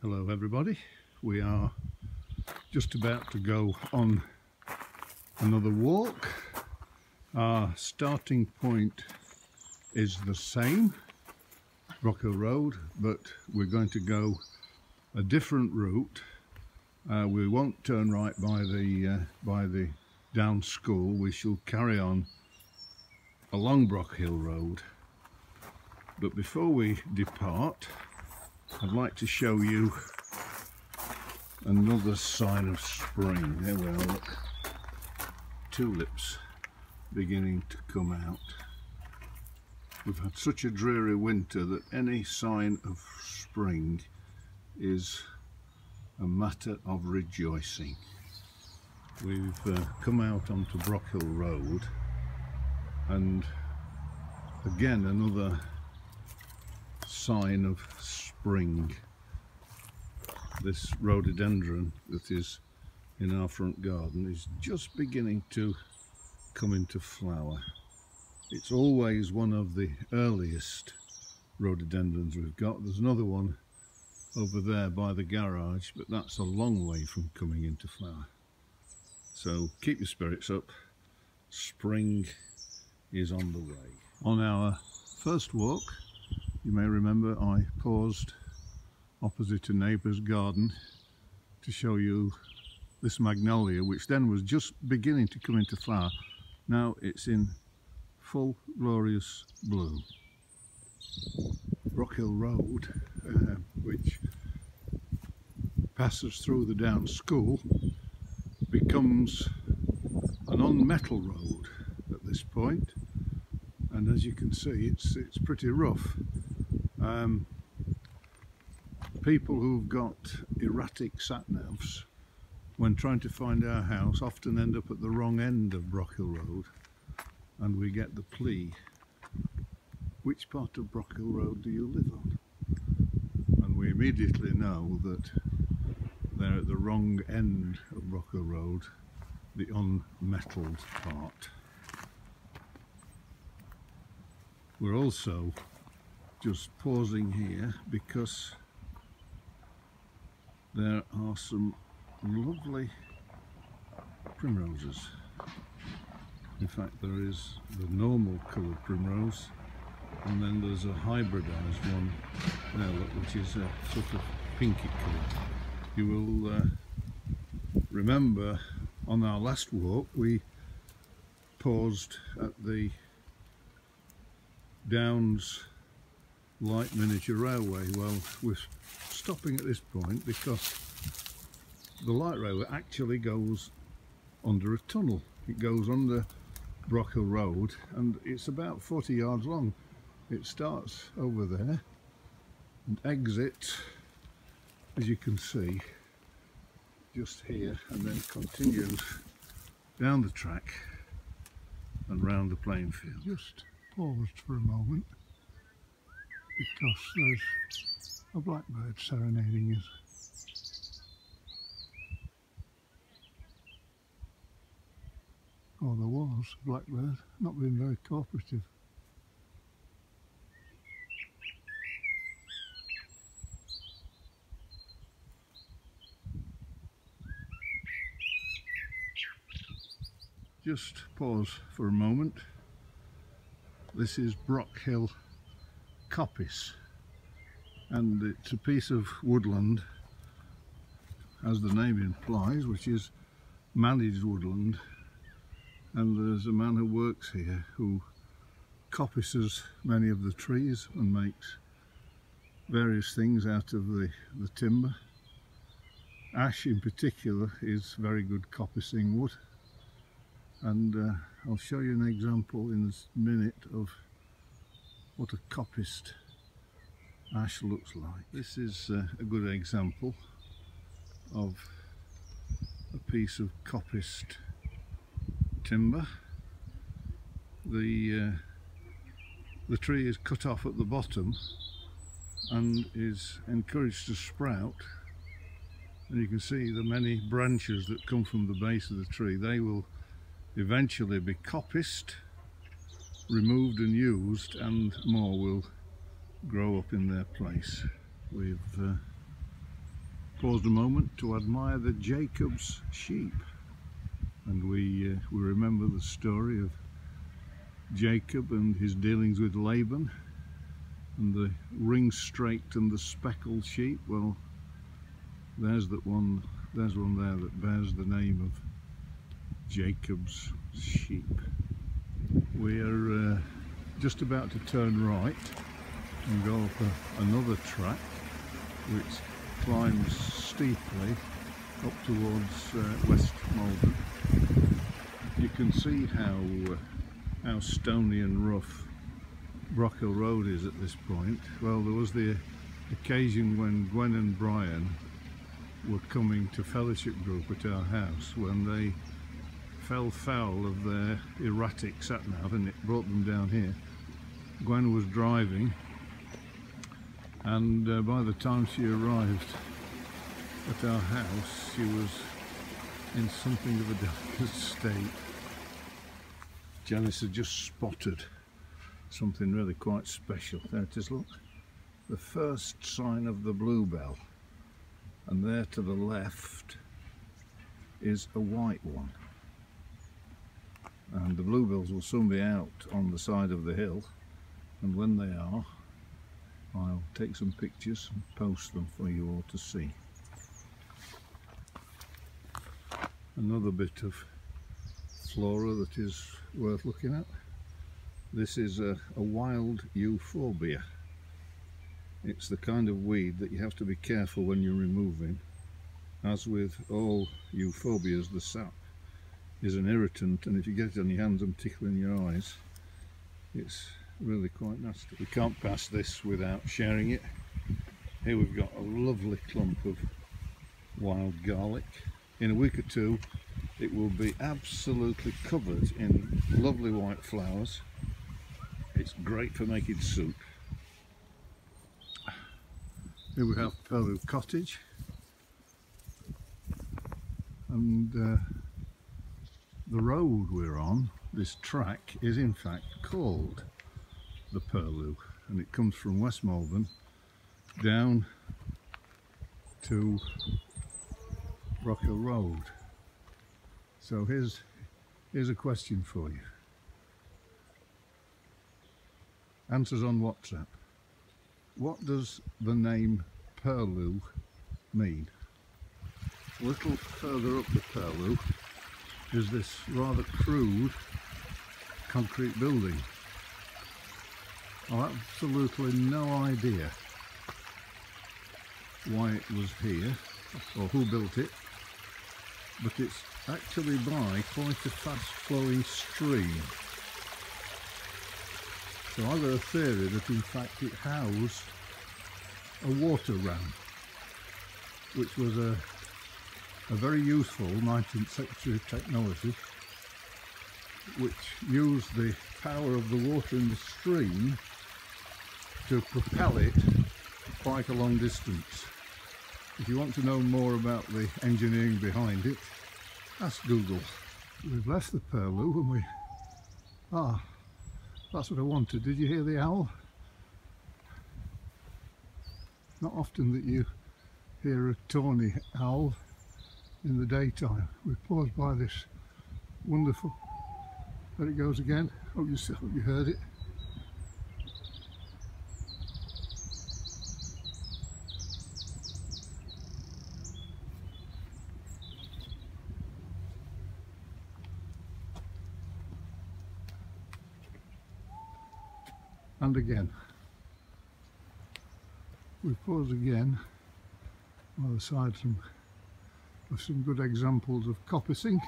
Hello everybody, we are just about to go on another walk. Our starting point is the same, Brockhill Road, but we're going to go a different route. We won't turn right by the down school. We shall carry on along Brockhill Road. But before we depart, I'd like to show you another sign of spring. There we are, look. Tulips beginning to come out. We've had such a dreary winter that any sign of spring is a matter of rejoicing. We've come out onto Brockhill Road, and again another sign of spring. This rhododendron that is in our front garden is just beginning to come into flower. It's always one of the earliest rhododendrons we've got. There's another one over there by the garage, but that's a long way from coming into flower. So keep your spirits up. Spring is on the way. On our first walk, you may remember I paused opposite a neighbour's garden to show you this magnolia, which then was just beginning to come into flower. Now it's in full glorious bloom. Brockhill Road, which passes through the down school, becomes an unmetalled road at this point, and as you can see it's pretty rough. People who've got erratic sat-navs, when trying to find our house, often end up at the wrong end of Brockhill Road, and we get the plea, which part of Brockhill Road do you live on? And we immediately know that they're at the wrong end of Brockhill Road, the unmetalled part. We're also just pausing here because there are some lovely primroses. In fact, there is the normal coloured primrose, and then there's a hybridised one there, look, which is a sort of pinky colour. You will remember on our last walk we paused at the Downs Light Miniature Railway. Well, we're stopping at this point because the light railway actually goes under a tunnel. It goes under Brockhill Road and it's about 40 yards long. It starts over there and exits, as you can see, just here, and then continues down the track and round the playing field. Just paused for a moment because there's a blackbird serenading us. Oh, there was a blackbird, not being very cooperative. Just pause for a moment. This is Brockhill Coppice, and it's a piece of woodland, as the name implies, which is managed woodland, and there's a man who works here who coppices many of the trees and makes various things out of the timber. Ash in particular is very good coppicing wood, and I'll show you an example in a minute of what a coppiced ash looks like. This is a good example of a piece of coppiced timber. The tree is cut off at the bottom and is encouraged to sprout, and you can see the many branches that come from the base of the tree. They will eventually be coppiced, removed and used, and more will grow up in their place. We've paused a moment to admire the Jacob's sheep, and we remember the story of Jacob and his dealings with Laban and the ring-straked and the speckled sheep. Well, there's one there that bears the name of Jacob's sheep. We're just about to turn right and go up another track which climbs steeply up towards West Malvern. You can see how stony and rough Brockhall Road is at this point. Well, there was the occasion when Gwen and Brian were coming to fellowship group at our house when they fell foul of their erratic sat-nav and it brought them down here. Gwen was driving, and by the time she arrived at our house she was in something of a delicate state. Janice had just spotted something really quite special. There it is, look, the first sign of the bluebell, and there to the left is a white one, and the bluebells will soon be out on the side of the hill, and when they are I'll take some pictures and post them for you all to see. Another bit of flora that is worth looking at. This is a wild euphorbia. It's the kind of weed that you have to be careful when you're removing. As with all euphorbias, the sap is an irritant, and if you get it on your hands and tickling your eyes, it's really quite nasty. We can't pass this without sharing it. Here we've got a lovely clump of wild garlic. In a week or two it will be absolutely covered in lovely white flowers. It's great for making soup. Here we have Purlew Cottage, and the road we're on, this track, is in fact called the Purlew, and it comes from West Malvern down to Brockhall Road. So here's a question for you. Answers on WhatsApp. What does the name Purlew mean? A little further up the Purlew is this rather crude concrete building. I've absolutely no idea why it was here or who built it, but it's actually by quite a fast flowing stream. So I've got a theory that in fact it housed a water ram, which was a very useful 19th century technology which used the power of the water in the stream to propel it quite a long distance. If you want to know more about the engineering behind it, ask Google. We've left the Purlew and we... that's what I wanted. Did you hear the owl? Not often that you hear a tawny owl in the daytime. We paused by this wonderful... There it goes again. Hope you heard it. And again. We pause again by the side of some good examples of coppicing.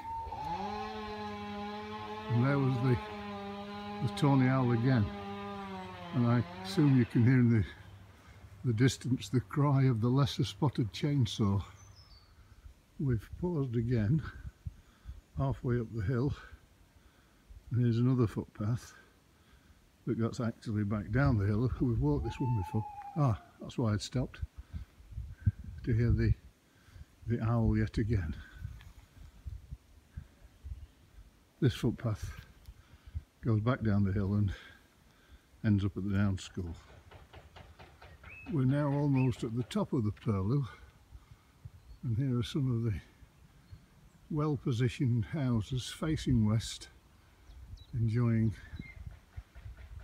And there was the tawny owl again. And I assume you can hear in the distance the cry of the lesser spotted chainsaw. We've paused again, halfway up the hill, and here's another footpath that goes actually back down the hill. We've walked this one before. That's why I'd stopped, to hear the owl yet again. This footpath goes back down the hill and ends up at the Down School. We're now almost at the top of the Purlew, And here are some of the well-positioned houses facing west, enjoying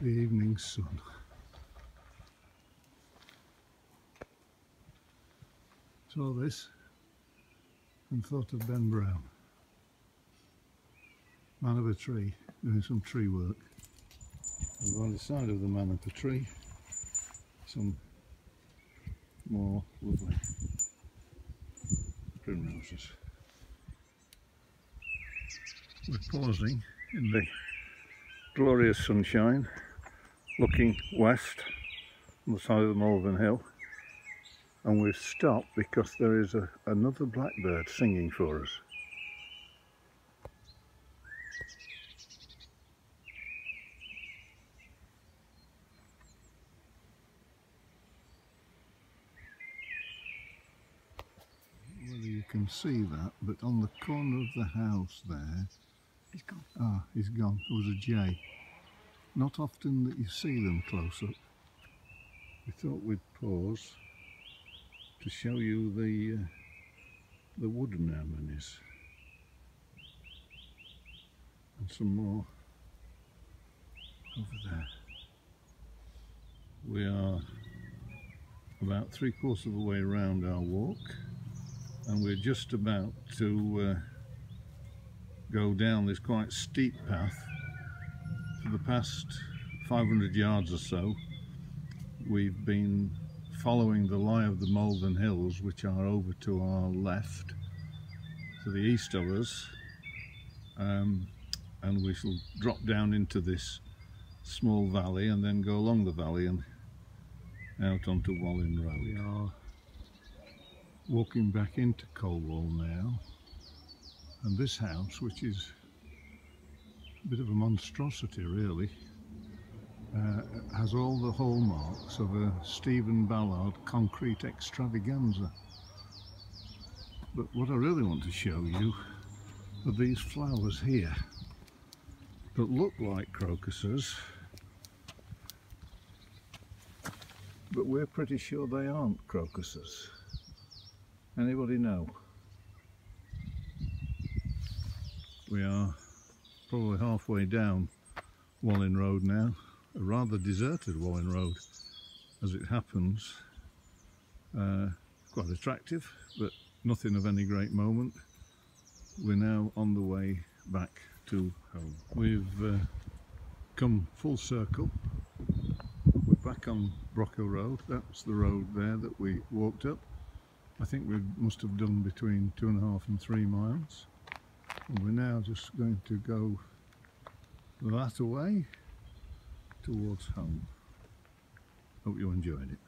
the evening sun. Saw this and thought of Ben Brown, man of a tree, doing some tree work. And by the side of the man of the tree, some more lovely primroses. We're pausing in the glorious sunshine, looking west on the side of the Malvern Hill, and we've stopped because there is another blackbird singing for us. Whether you can see that, but on the corner of the house there, he's gone. Ah, he's gone. There was a jay. Not often that you see them close up. We thought we'd pause to show you the wood anemones and some more over there. We are about 3/4 of the way around our walk, and we're just about to go down this quite steep path. For the past 500 yards or so we've been following the lie of the Malvern Hills, which are over to our left, to the east of us, and we shall drop down into this small valley and then go along the valley and out onto Wallin Road. We are walking back into Colwall now, and this house, which is a bit of a monstrosity really, has all the hallmarks of a Stephen Ballard concrete extravaganza. But what I really want to show you are these flowers here that look like crocuses, but we're pretty sure they aren't crocuses. Anybody know? We are probably halfway down Wallin Road now, a rather deserted Wallin Road as it happens. Quite attractive, but nothing of any great moment. We're now on the way back to home. We've come full circle. We're back on Brocco Road. That's the road there that we walked up. I think we must have done between 2.5 and 3 miles. And we're now just going to go that away towards home. Hope you enjoyed it.